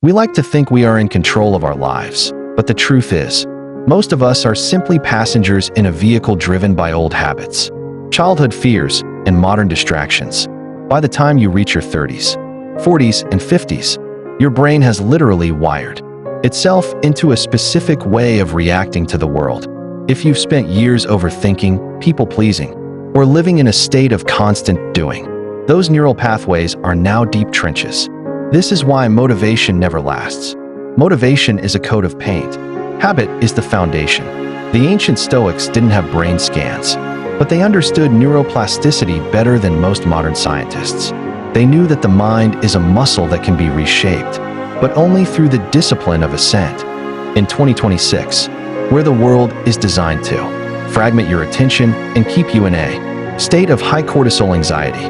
We like to think we are in control of our lives, but the truth is, most of us are simply passengers in a vehicle driven by old habits, childhood fears, and modern distractions. By the time you reach your 30s, 40s, and 50s, your brain has literally wired itself into a specific way of reacting to the world. If you've spent years overthinking, people-pleasing, or living in a state of constant doing, those neural pathways are now deep trenches. This is why motivation never lasts. Motivation is a coat of paint. Habit is the foundation. The ancient Stoics didn't have brain scans, but they understood neuroplasticity better than most modern scientists. They knew that the mind is a muscle that can be reshaped, but only through the discipline of assent. In 2026, where the world is designed to fragment your attention and keep you in a state of high cortisol anxiety,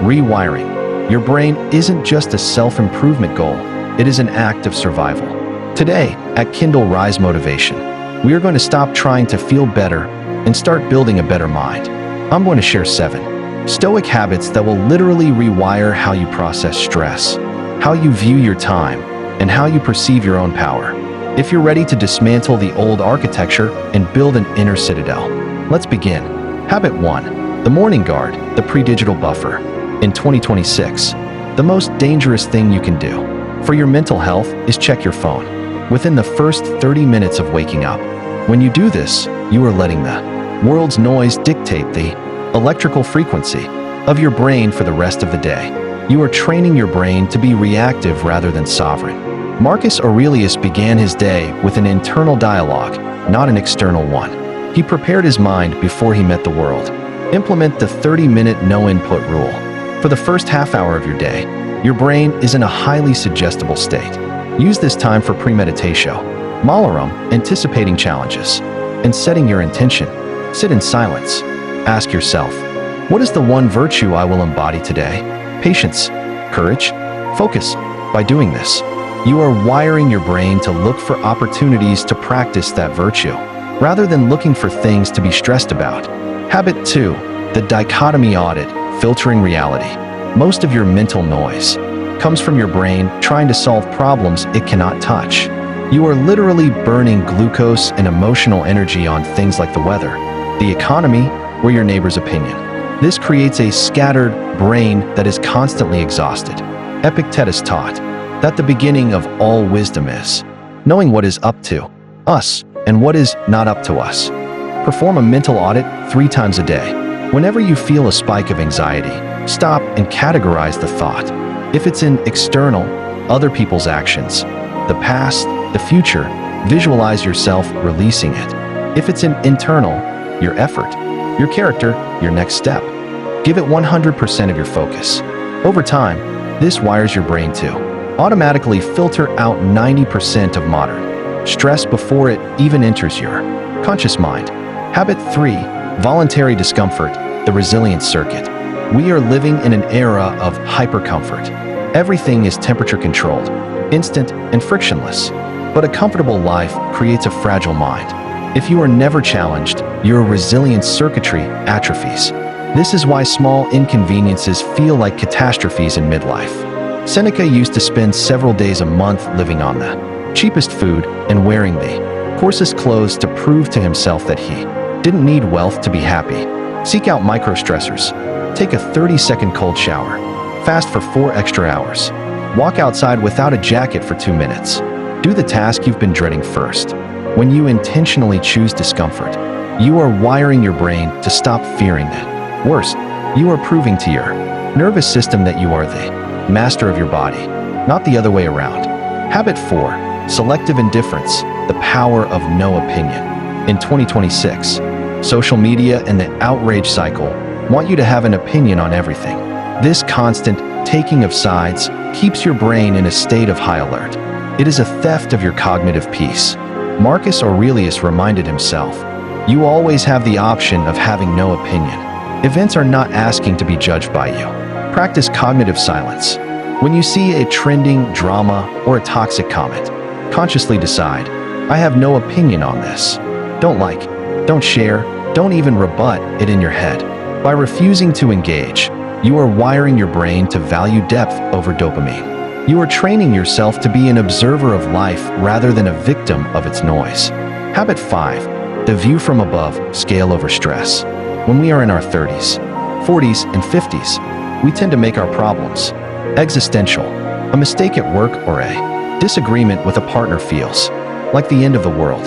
rewiring your brain isn't just a self-improvement goal, it is an act of survival. Today, at Kindle Rise Motivation, we are going to stop trying to feel better and start building a better mind. I'm going to share 7 Stoic habits that will literally rewire how you process stress, how you view your time, and how you perceive your own power. If you're ready to dismantle the old architecture and build an inner citadel, let's begin. Habit 1. The morning guard, the pre-digital buffer. In 2026, the most dangerous thing you can do for your mental health is check your phone within the first 30 minutes of waking up. When you do this, you are letting the world's noise dictate the electrical frequency of your brain for the rest of the day. You are training your brain to be reactive rather than sovereign. Marcus Aurelius began his day with an internal dialogue, not an external one. He prepared his mind before he met the world. Implement the 30-minute no-input rule. For the first half hour of your day, your brain is in a highly suggestible state. Use this time for premeditatio, malarum, anticipating challenges, and setting your intention. Sit in silence. Ask yourself, what is the one virtue I will embody today? Patience, courage, focus. By doing this, you are wiring your brain to look for opportunities to practice that virtue, rather than looking for things to be stressed about. Habit 2. The dichotomy audit, filtering reality. Most of your mental noise comes from your brain trying to solve problems it cannot touch. You are literally burning glucose and emotional energy on things like the weather, the economy, or your neighbor's opinion. This creates a scattered brain that is constantly exhausted. Epictetus taught that the beginning of all wisdom is knowing what is up to us and what is not up to us. Perform a mental audit 3 times a day. Whenever you feel a spike of anxiety, stop and categorize the thought. If it's in external, other people's actions, the past, the future, visualize yourself releasing it. If it's in internal, your effort, your character, your next step. Give it 100% of your focus. Over time, this wires your brain to automatically filter out 90% of modern stress before it even enters your conscious mind. Habit 3. Voluntary discomfort, the resilience circuit. We are living in an era of hyper-comfort. Everything is temperature-controlled, instant, and frictionless. But a comfortable life creates a fragile mind. If you are never challenged, your resilience circuitry atrophies. This is why small inconveniences feel like catastrophes in midlife. Seneca used to spend several days a month living on the cheapest food and wearing the coarsest clothes to prove to himself that he didn't need wealth to be happy. Seek out micro-stressors. Take a 30-second cold shower. Fast for 4 extra hours. Walk outside without a jacket for 2 minutes. Do the task you've been dreading first. When you intentionally choose discomfort, you are wiring your brain to stop fearing it. Worse, you are proving to your nervous system that you are the master of your body, not the other way around. Habit 4. Selective indifference, the power of no opinion. In 2026, social media and the outrage cycle want you to have an opinion on everything. This constant taking of sides keeps your brain in a state of high alert. It is a theft of your cognitive peace. Marcus Aurelius reminded himself, you always have the option of having no opinion. Events are not asking to be judged by you. Practice cognitive silence. When you see a trending drama or a toxic comment, consciously decide, I have no opinion on this. Don't like, don't share, don't even rebut it in your head. By refusing to engage, you are wiring your brain to value depth over dopamine. You are training yourself to be an observer of life rather than a victim of its noise. Habit 5. The view from above, scale over stress. When we are in our 30s, 40s, and 50s, we tend to make our problems existential. A mistake at work or a disagreement with a partner feels like the end of the world.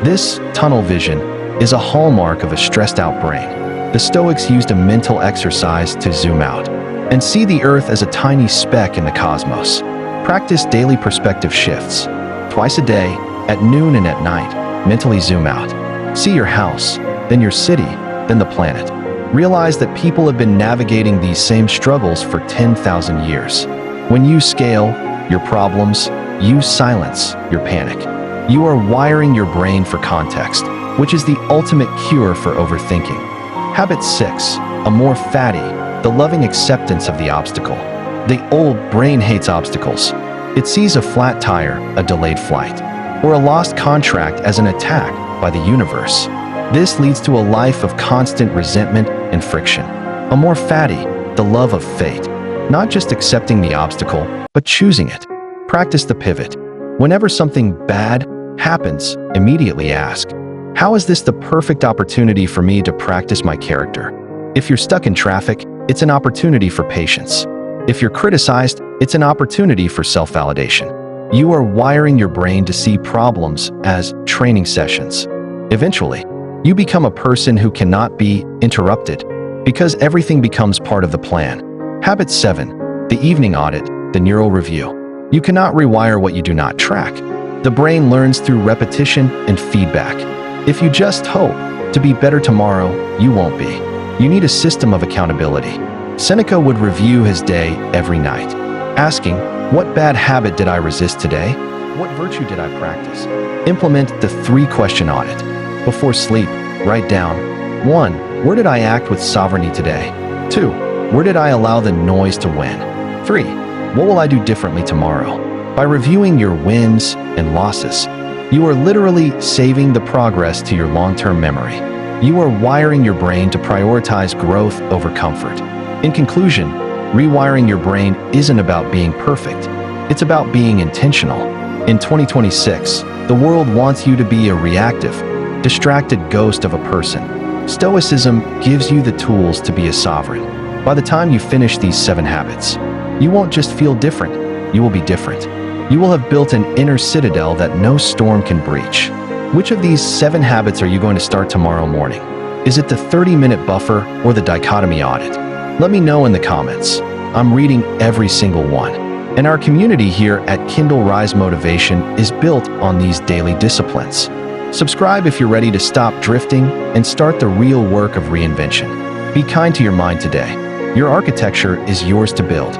This tunnel vision is a hallmark of a stressed out brain. The Stoics used a mental exercise to zoom out and see the earth as a tiny speck in the cosmos. Practice daily perspective shifts. Twice a day, at noon and at night, mentally zoom out. See your house, then your city, then the planet. Realize that people have been navigating these same struggles for 10,000 years. When you scale your problems, you silence your panic. You are wiring your brain for context, which is the ultimate cure for overthinking. Habit 6. A more fatty, the loving acceptance of the obstacle. The old brain hates obstacles. It sees a flat tire, a delayed flight, or a lost contract as an attack by the universe. This leads to a life of constant resentment and friction. A more fatty, the love of fate. Not just accepting the obstacle, but choosing it. Practice the pivot. Whenever something bad happens, immediately ask, how is this the perfect opportunity for me to practice my character? If you're stuck in traffic, it's an opportunity for patience. If you're criticized, it's an opportunity for self-validation. You are wiring your brain to see problems as training sessions. Eventually, you become a person who cannot be interrupted because everything becomes part of the plan. Habit 7. The evening audit, the neural review. You cannot rewire what you do not track. The brain learns through repetition and feedback. If you just hope to be better tomorrow, you won't be. You need a system of accountability. Seneca would review his day every night, asking, what bad habit did I resist today? What virtue did I practice? Implement the 3-question audit. Before sleep, write down, 1. Where did I act with sovereignty today? 2. Where did I allow the noise to win? 3. What will I do differently tomorrow? By reviewing your wins and losses, you are literally saving the progress to your long-term memory. You are wiring your brain to prioritize growth over comfort. In conclusion, rewiring your brain isn't about being perfect. It's about being intentional. In 2026, the world wants you to be a reactive, distracted ghost of a person. Stoicism gives you the tools to be a sovereign. By the time you finish these 7 habits, you won't just feel different, you will be different. You will have built an inner citadel that no storm can breach. Which of these 7 habits are you going to start tomorrow morning? Is it the 30-minute buffer or the dichotomy audit? Let me know in the comments. I'm reading every single one. And our community here at Kindle Rise Motivation is built on these daily disciplines. Subscribe if you're ready to stop drifting and start the real work of reinvention. Be kind to your mind today. Your architecture is yours to build.